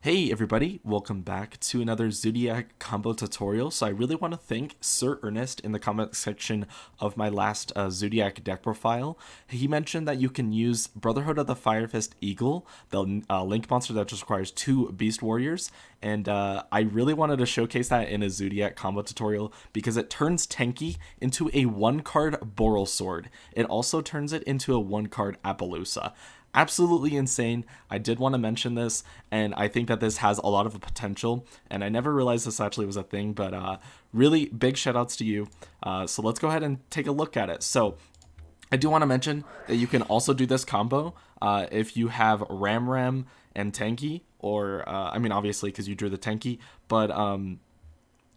Hey everybody, welcome back to another Zoodiac combo tutorial. So I really want to thank SirErnest in the comment section of my last Zoodiac deck profile. He mentioned that you can use Brotherhood of the Fire Fist Eagle, the link monster that just requires 2 Beast Warriors, and I really wanted to showcase that in a Zoodiac combo tutorial because it turns Tanky into a 1-card Borrelsword. It also turns it into a 1-card Apollousa. Absolutely insane. I did want to mention this, and I think that this has a lot of potential, and I never realized this actually was a thing, but really big shout outs to you. So let's go ahead and take a look at it. So I do want to mention that you can also do this combo if you have Ram and Tanky, or I mean obviously because you drew the Tanky, but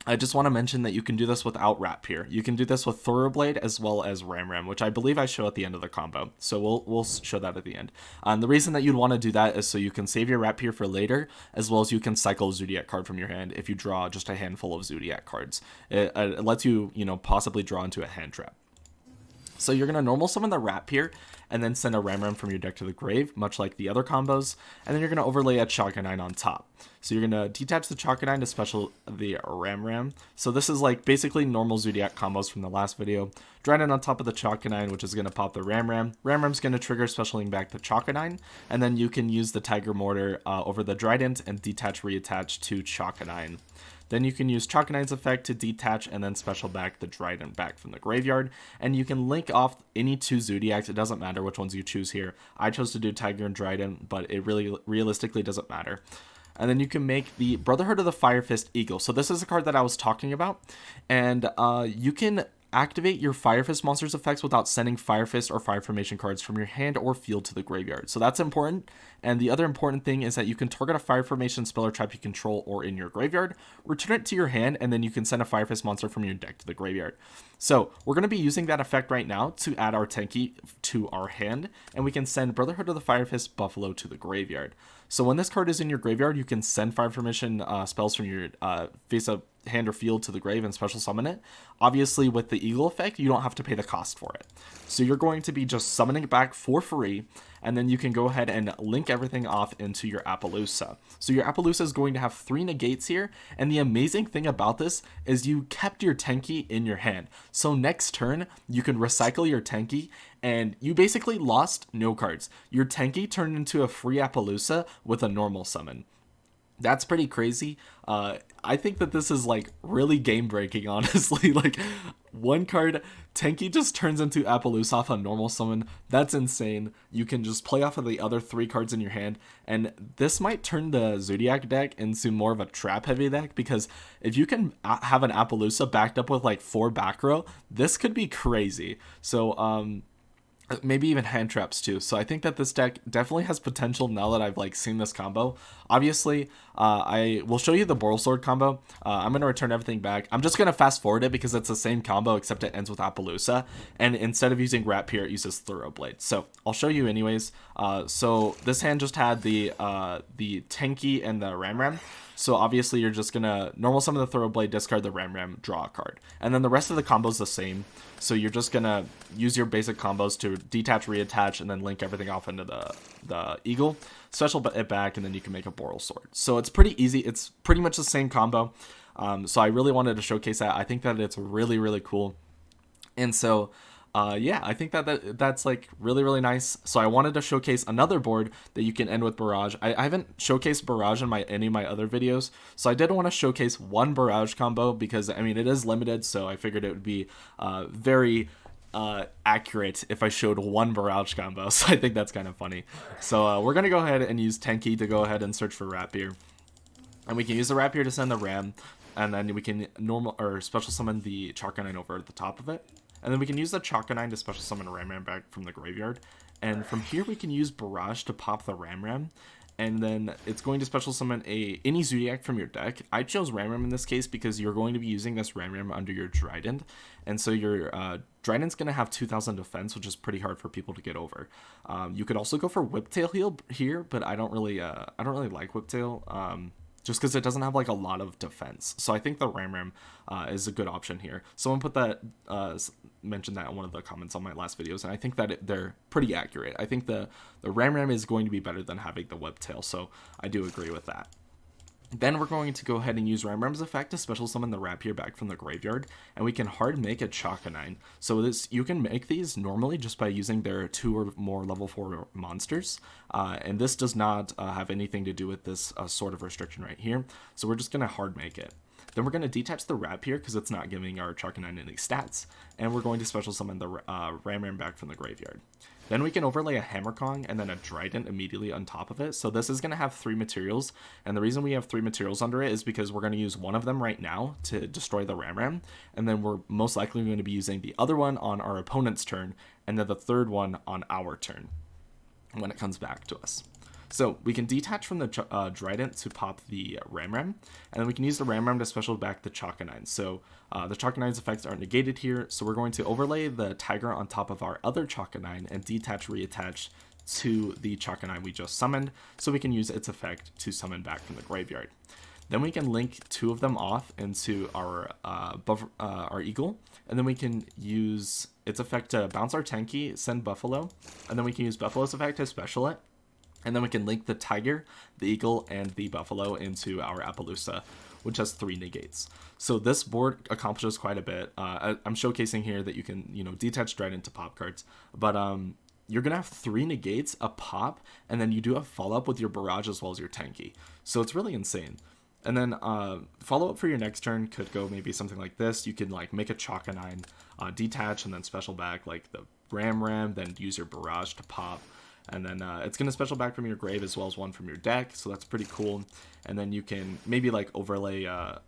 I just want to mention that you can do this without Rat here. You can do this with Thoroughblade as well as Ram, which I believe I show at the end of the combo. So we'll show that at the end. And the reason that you'd want to do that is so you can save your Rat here for later, as well as you can cycle a Zoodiac card from your hand if you draw just a handful of Zoodiac cards. It lets you, possibly draw into a hand trap. So you're going to normal summon the Rat here, and then send a Ram from your deck to the grave, much like the other combos, and then you're going to overlay a Chakanine on top. So you're going to detach the Chakanine to special the Ram. So this is like basically normal Zoodiac combos from the last video. Dryden on top of the Chakanine, which is going to pop the Ram. Ram's going to trigger specialing back the Chakanine, and then you can use the Tiger Mortar over the Dryden and detach reattach to Chakanine. Then you can use Chakanine's effect to detach and then special back the Dryden back from the graveyard. And you can link off any 2 Zoodiacs. It doesn't matter which ones you choose here. I chose to do Tiger and Dryden, but it really realistically doesn't matter. And then you can make the Brotherhood of the Fire Fist Eagle. So this is a card that I was talking about. And you can activate your Fire Fist monster's effects without sending Fire Fist or Fire Formation cards from your hand or field to the graveyard. So that's important. And the other important thing is that you can target a Fire Formation spell or trap you control or in your graveyard, return it to your hand, and then you can send a Fire Fist monster from your deck to the graveyard. So we're going to be using that effect right now to add our Tanky to our hand, and we can send Brotherhood of the Fire Fist Buffalo to the graveyard. So when this card is in your graveyard, you can send Fire Formation spells from your face-up hand or field to the grave and special summon it. Obviously, with the Eagle effect, you don't have to pay the cost for it. So you're going to be just summoning it back for free, and then you can go ahead and link everything off into your Apollousa. So your Apollousa is going to have 3 negates here, and the amazing thing about this is you kept your Tanky in your hand. So next turn, you can recycle your Tanky, and you basically lost no cards. Your Tanky turned into a free Apollousa with a normal summon. That's pretty crazy. I think that this is like really game breaking, honestly. Like 1 card, Tanky just turns into Apollousa off a normal summon. That's insane. You can just play off of the other 3 cards in your hand, and this might turn the Zoodiac deck into more of a trap heavy deck, because if you can have an Apollousa backed up with like 4 back row, this could be crazy. So maybe even hand traps too. So I think that this deck definitely has potential now that I've like seen this combo. Obviously, I will show you the Borrelsword combo. I'm going to return everything back. I'm just going to fast forward it because it's the same combo except it ends with Apollousa. And instead of using Rat here, it uses Thoroughblade. So I'll show you anyways. So this hand just had the Tanky and the Ram. So obviously you're just going to normal summon the Thoroughblade, discard the Ram, draw a card. And then the rest of the combo is the same. So you're just going to use your basic combos to detach, reattach, and then link everything off into the Eagle. Special it back, and then you can make a Borrelsword. So it's pretty easy. It's pretty much the same combo. So I really wanted to showcase that. I think that it's really, really cool. And so yeah, I think that's like really, really nice. So I wanted to showcase another board that you can end with Barrage. I haven't showcased Barrage in any of my other videos, so I did want to showcase 1 Barrage combo because, I mean, it is limited, so I figured it would be very accurate if I showed 1 Barrage combo, so I think that's kind of funny. So we're going to go ahead and use Tanky to go ahead and search for Rapier. And we can use the Rapier to send the Ram, and then we can normal or special summon the Chakanine over at the top of it. And then we can use the Chakanine to special summon a Ram back from the graveyard. And from here we can use Barrage to pop the Ram. And then it's going to special summon any Zoodiac from your deck. I chose Ram in this case because you're going to be using this Ram under your Dryden. And so your Dryden's going to have 2000 defense, which is pretty hard for people to get over. You could also go for Whiptail heal here, but I don't really like Whiptail. Just because it doesn't have like a lot of defense. So I think the Ram is a good option here. Someone put that, mentioned that in one of the comments on my last videos, and I think that they're pretty accurate. I think the Ram is going to be better than having the Whiptail, so I do agree with that. Then we're going to go ahead and use Ramram's effect to special summon the Rapier back from the graveyard, and we can hard make a Chakanine. So you can make these normally just by using their 2 or more level 4 monsters, and this does not have anything to do with this sort of restriction right here, so we're just going to hard make it. Then we're going to detach the Rapier because it's not giving our Chakanine any stats, and we're going to special summon the Ramram back from the graveyard. Then we can overlay a Hammerkong and then a Trident immediately on top of it. So this is going to have 3 materials, and the reason we have 3 materials under it is because we're going to use one of them right now to destroy the Ramram, and then we're most likely going to be using the other one on our opponent's turn, and then the third one on our turn when it comes back to us. So we can detach from the Trident to pop the Ramram, and then we can use the Ramram to special back the Chakanine. So the Chakanine's effects are negated here, so we're going to overlay the Tiger on top of our other Chakanine and detach, reattach to the Chakanine we just summoned, so we can use its effect to summon back from the graveyard. Then we can link 2 of them off into our Eagle, and then we can use its effect to bounce our Tenki, send Buffalo, and then we can use Buffalo's effect to special it. And then we can link the Tiger, the Eagle, and the Buffalo into our Apollousa, which has 3 negates. So this board accomplishes quite a bit. I'm showcasing here that you can, detach Trident to pop cards, but you're going to have 3 negates, a pop, and then you do a follow-up with your Barrage as well as your Tenki. So it's really insane. And then follow-up for your next turn could go maybe something like this. You can make a Chakanine, detach, and then special back like the Ram, then use your Barrage to pop. And then it's going to special back from your grave as well as one from your deck, so that's pretty cool. And then you can maybe overlay a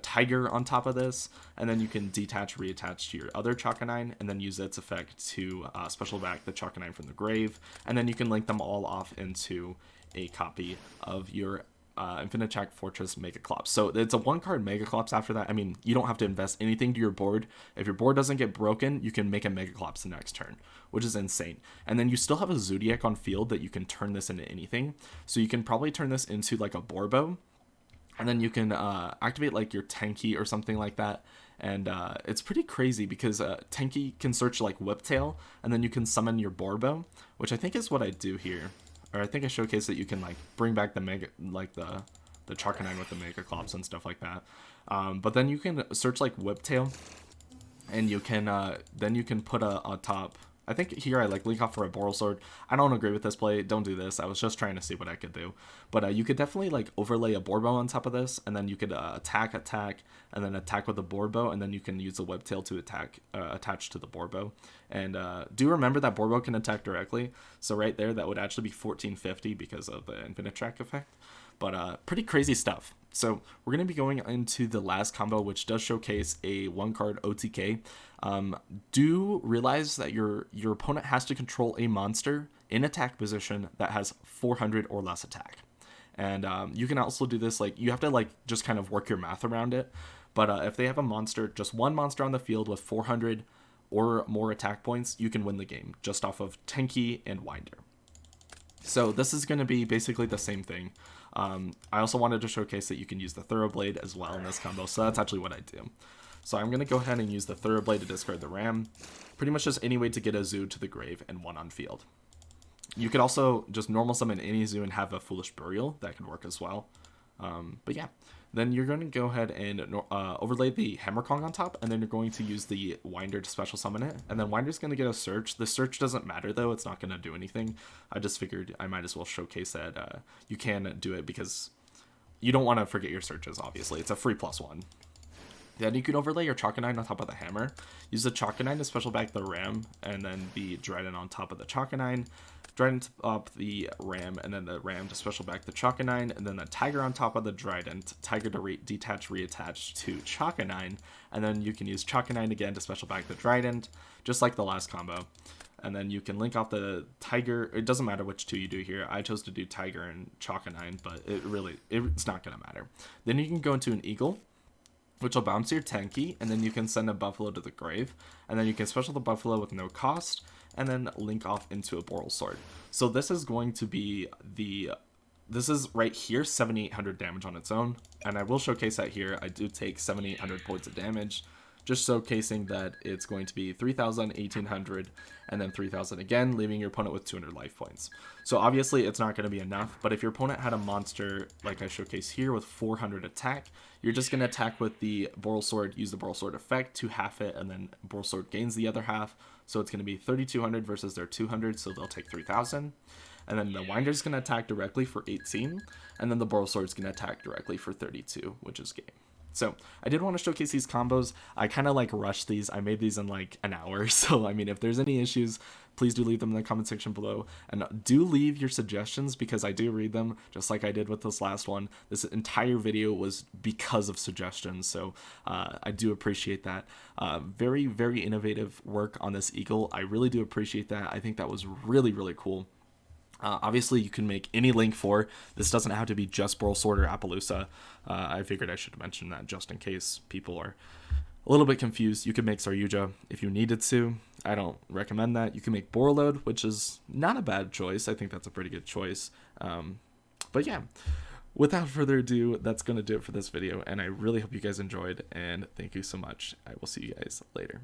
Tiger on top of this, and then you can detach, reattach to your other Chakanine, and then use its effect to special back the Chakanine from the grave. And then you can link them all off into a copy of your Infinitrack Fortress Megaclops. So it's a 1-card Megaclops after that. I mean, you don't have to invest anything to your board. If your board doesn't get broken, you can make a Megaclops the next turn, which is insane. And then you still have a Zoodiac on field that you can turn this into anything. So you can probably turn this into a Borbo, and then you can activate your Tenki or something like that. And it's pretty crazy because Tenki can search Whiptail, and then you can summon your Borbo, which I think is what I do here. Or I think I showcased that you can bring back the the Chakanine with the Megaclops and stuff like that. But then you can search Whiptail, and you can then you can put a top. I think here I link off for a Borrelsword. I don't agree with this play. Don't do this. I was just trying to see what I could do. But you could definitely overlay a Borbo on top of this, and then you could attack, and then attack with the Borbo, and then you can use the Whiptail to attach to the Borbo. And do remember that Borbo can attack directly. So right there, that would actually be 1450 because of the Infinitrack effect. But pretty crazy stuff. So we're going to be going into the last combo, which does showcase a 1-card OTK. Do realize that your opponent has to control a monster in attack position that has 400 or less attack. And you can also do this, you have to just kind of work your math around it. But if they have a monster, just one monster on the field with 400 or more attack points, you can win the game just off of Tenki and Winder. So this is going to be basically the same thing. I also wanted to showcase that you can use the Thoroughblade as well in this combo, so that's actually what I do. So I'm going to go ahead and use the Thoroughblade to discard the Ram. Pretty much just any way to get a Zoo to the grave and 1 on field. You could also just normal summon any Zoo and have a Foolish Burial. That could work as well. But yeah, then you're going to go ahead and overlay the Hammerkong on top, and then you're going to use the Winder to special summon it. And then Winder's going to get a Search. The Search doesn't matter though, it's not going to do anything. I just figured I might as well showcase that you can do it because you don't want to forget your searches, obviously. It's a free +1. Then you can overlay your Chakanine on top of the Hammer. Use the Chakanine to special back the Ram, and then the Trident on top of the Chakanine. Trident up the Ram, and then the Ram to special back the Chakanine, and then the Tiger on top of the Trident. Tiger to detach, reattach to Chakanine, and then you can use Chakanine again to special back the Trident, just like the last combo. And then you can link off the Tiger. It doesn't matter which 2 you do here. I chose to do Tiger and Chakanine, but it's not going to matter. Then you can go into an Eagle, which will bounce your Tenki, and then you can send a Buffalo to the grave, and then you can special the Buffalo with no cost, and then link off into a Borrelsword. So this is going to be this is right here, 7,800 damage on its own, and I will showcase that here. I do take 7,800 points of damage, just showcasing that it's going to be 3,000, 1,800, and then 3,000 again, leaving your opponent with 200 life points. So obviously it's not going to be enough, but if your opponent had a monster like I showcase here with 400 attack, you're just going to attack with the Borrelsword, use the Borrelsword effect to half it, and then Borrelsword gains the other half. So it's going to be 3,200 versus their 200, so they'll take 3,000. And then the Winder's going to attack directly for 18, and then the Borrelsword's going to attack directly for 32, which is game. So I did want to showcase these combos. I kind of like rushed these. I made these in like an hour. So I mean, if there's any issues, please do leave them in the comment section below, and do leave your suggestions because I do read them, just like I did with this last one. This entire video was because of suggestions, so I do appreciate that. Very, very innovative work on this eagle. I really do appreciate that. I think that was really, really cool. Obviously, you can make any link for. This doesn't have to be just Borrelsword or Apollousa. I figured I should mention that just in case people are a little bit confused. You could make Saryuja if you needed to. I don't recommend that. You can make Borreload, which is not a bad choice. I think that's a pretty good choice. But yeah, without further ado, that's going to do it for this video. And I really hope you guys enjoyed. And thank you so much. I will see you guys later.